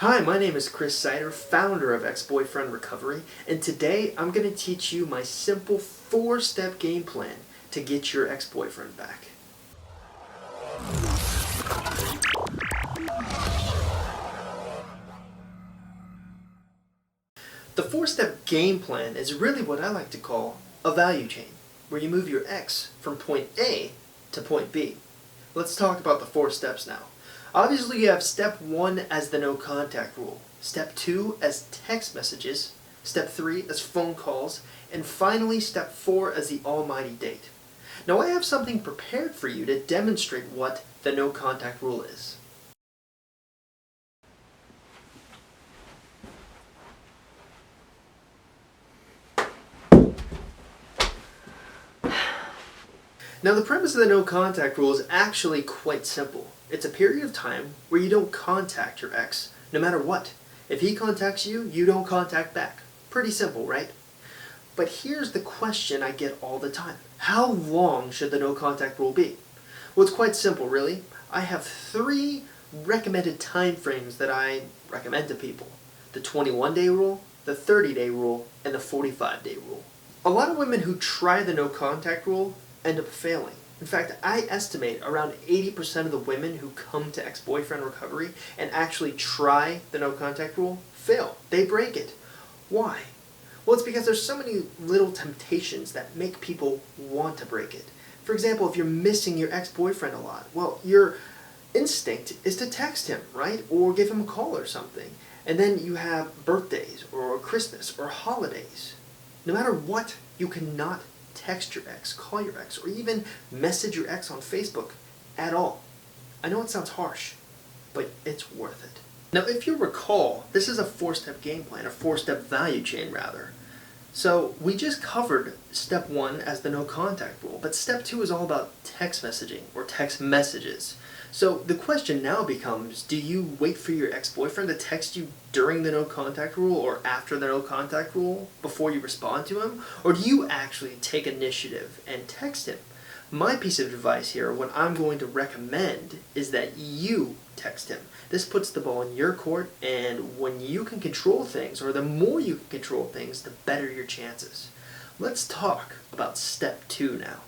Hi, my name is Chris Sider, founder of Ex-Boyfriend Recovery, and today I'm going to teach you my simple 4-step game plan to get your ex-boyfriend back. The 4-step game plan is really what I like to call a value chain, where you move your ex from point A to point B. Let's talk about the 4 steps now. Obviously, you have step 1 as the no contact rule, step 2 as text messages, step 3 as phone calls, and finally step 4 as the almighty date. Now I have something prepared for you to demonstrate what the no contact rule is. Now the premise of the no contact rule is actually quite simple. It's a period of time where you don't contact your ex, no matter what. If he contacts you, you don't contact back. Pretty simple, right? But here's the question I get all the time. How long should the no contact rule be? Well, it's quite simple, really. I have 3 recommended time frames that I recommend to people. The 21-day rule, the 30-day rule, and the 45-day rule. A lot of women who try the no contact rule end up failing. In fact, I estimate around 80% of the women who come to ex-boyfriend recovery and actually try the no contact rule fail. They break it. Why? Well, it's because there's so many little temptations that make people want to break it. For example, if you're missing your ex-boyfriend a lot, well, your instinct is to text him, right? Or give him a call or something. And then you have birthdays or Christmas or holidays. No matter what, you cannot text your ex, call your ex, or even message your ex on Facebook at all. I know it sounds harsh, but it's worth it. Now, if you recall, this is a 4-step game plan, a 4-step value chain rather. So we just covered step 1 as the no contact rule, but step 2 is all about text messaging or text messages. So the question now becomes, do you wait for your ex-boyfriend to text you during the no contact rule or after the no contact rule before you respond to him? Or do you actually take initiative and text him? My piece of advice here, what I'm going to recommend, is that you text him. This puts the ball in your court, and when you can control things, or the more you can control things, the better your chances. Let's talk about step 2 now.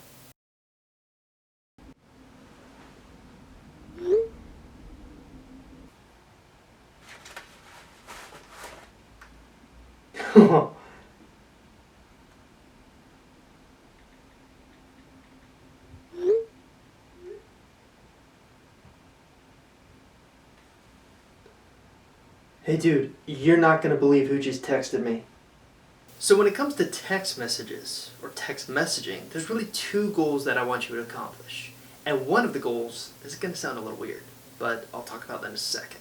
Hey dude, you're not going to believe who just texted me. So when it comes to text messages, or text messaging, there's really 2 goals that I want you to accomplish. And one of the goals is going to sound a little weird, but I'll talk about that in a second.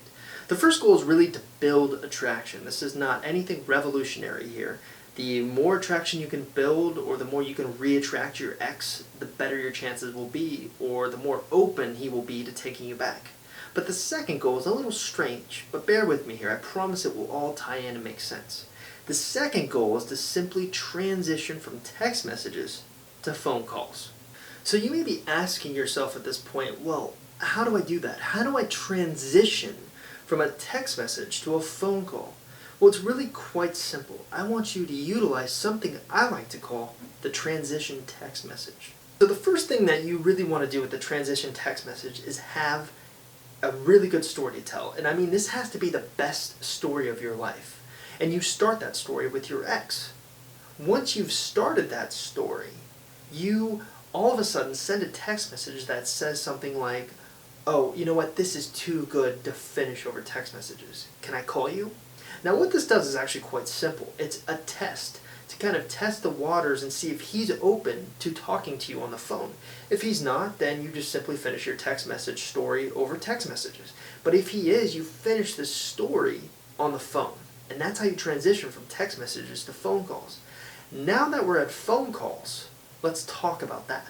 The first goal is really to build attraction. This is not anything revolutionary here. The more attraction you can build, or the more you can re-attract your ex, the better your chances will be, or the more open he will be to taking you back. But the second goal is a little strange, but bear with me here. I promise it will all tie in and make sense. The second goal is to simply transition from text messages to phone calls. So you may be asking yourself at this point, well, how do I do that? How do I transition from a text message to a phone call? Well, it's really quite simple. I want you to utilize something I like to call the transition text message. So the first thing that you really want to do with the transition text message is have a really good story to tell. And I mean, this has to be the best story of your life. And you start that story with your ex. Once you've started that story, you all of a sudden send a text message that says something like, oh, you know what, this is too good to finish over text messages. Can I call you? Now what this does is actually quite simple. It's a test to kind of test the waters and see if he's open to talking to you on the phone. If he's not, then you just simply finish your text message story over text messages. But if he is, you finish the story on the phone. And that's how you transition from text messages to phone calls. Now that we're at phone calls, let's talk about that.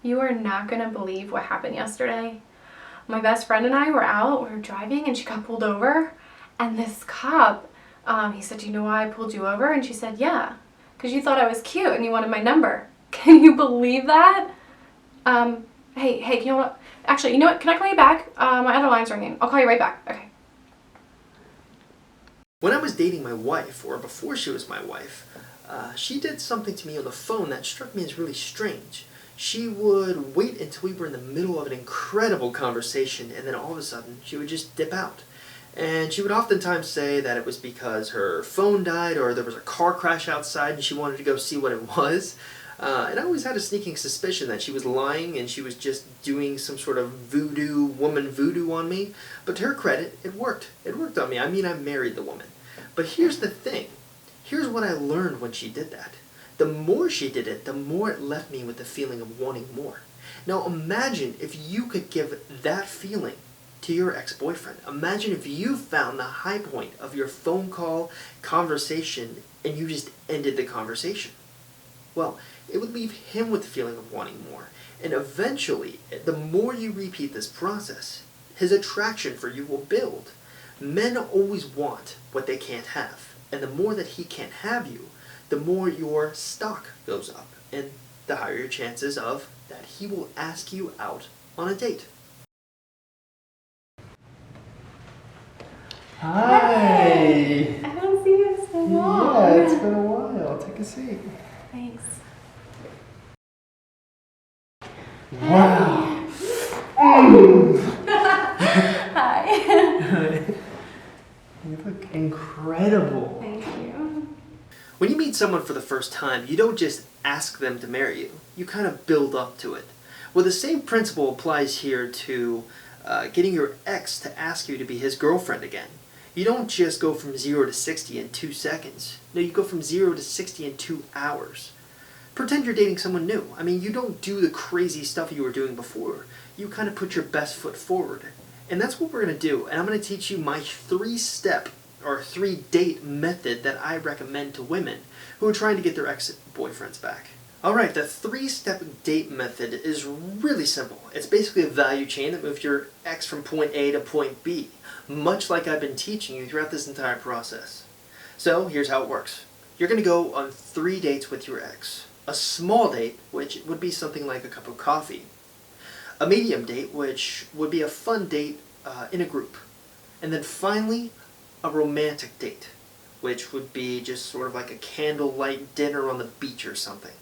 You are not going to believe what happened yesterday. My best friend and I were out, we were driving, and she got pulled over. And this cop, he said, do you know why I pulled you over? And she said, yeah, because you thought I was cute and you wanted my number. Can you believe that? Hey, you know what? Actually, you know what? Can I call you back? My other line's ringing. I'll call you right back. Okay. When I was dating my wife, or before she was my wife, she did something to me on the phone that struck me as really strange. She would wait until we were in the middle of an incredible conversation, and then all of a sudden, she would just dip out. And she would oftentimes say that it was because her phone died or there was a car crash outside and she wanted to go see what it was. And I always had a sneaking suspicion that she was lying and she was just doing some sort of woman voodoo on me. But to her credit, it worked. It worked on me. I mean, I married the woman. But here's the thing. Here's what I learned when she did that. The more she did it, the more it left me with the feeling of wanting more. Now imagine if you could give that feeling to your ex-boyfriend. Imagine if you found the high point of your phone call conversation and you just ended the conversation. Well, it would leave him with the feeling of wanting more. And eventually, the more you repeat this process, his attraction for you will build. Men always want what they can't have. And the more that he can't have you, the more your stock goes up. And the higher your chances of that he will ask you out on a date. Hi! I haven't seen you in so long. Yeah, it's been a while. Take a seat. Thanks. Wow! Hi. You look incredible. Thank you. When you meet someone for the first time, you don't just ask them to marry you. You kind of build up to it. Well, the same principle applies here to getting your ex to ask you to be his girlfriend again. You don't just go from 0 to 60 in 2 seconds. No, you go from 0 to 60 in 2 hours. Pretend you're dating someone new. I mean, you don't do the crazy stuff you were doing before. You kind of put your best foot forward. And that's what we're going to do. And I'm going to teach you my 3-step or 3-date method that I recommend to women who are trying to get their ex-boyfriends back. Alright, the 3-step date method is really simple. It's basically a value chain that moves your ex from point A to point B, much like I've been teaching you throughout this entire process. So, here's how it works. You're going to go on 3 dates with your ex. A small date, which would be something like a cup of coffee. A medium date, which would be a fun date in a group. And then finally, a romantic date, which would be just sort of like a candlelight dinner on the beach or something.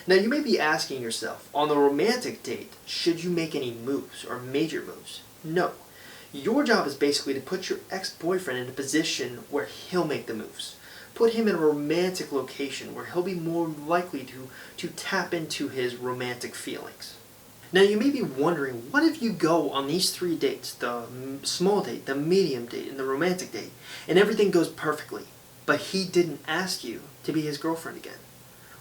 Now you may be asking yourself, on the romantic date, should you make any moves or major moves? No. Your job is basically to put your ex-boyfriend in a position where he'll make the moves. Put him in a romantic location where he'll be more likely to tap into his romantic feelings. Now you may be wondering, what if you go on these 3 dates, the small date, the medium date, and the romantic date, and everything goes perfectly, but he didn't ask you to be his girlfriend again?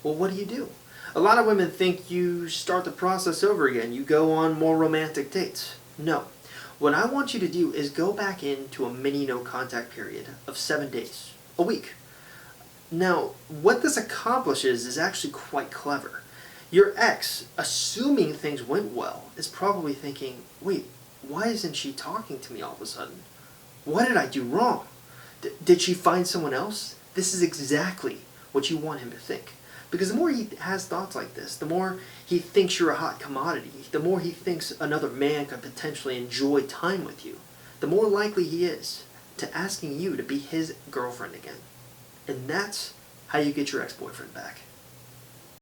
Well, what do? A lot of women think you start the process over again. You go on more romantic dates. No. What I want you to do is go back into a mini no-contact period of 7 days, a week. Now, what this accomplishes is actually quite clever. Your ex, assuming things went well, is probably thinking, wait, why isn't she talking to me all of a sudden? What did I do wrong? Did she find someone else? This is exactly what you want him to think. Because the more he has thoughts like this, the more he thinks you're a hot commodity, the more he thinks another man could potentially enjoy time with you, the more likely he is to asking you to be his girlfriend again. And that's how you get your ex-boyfriend back.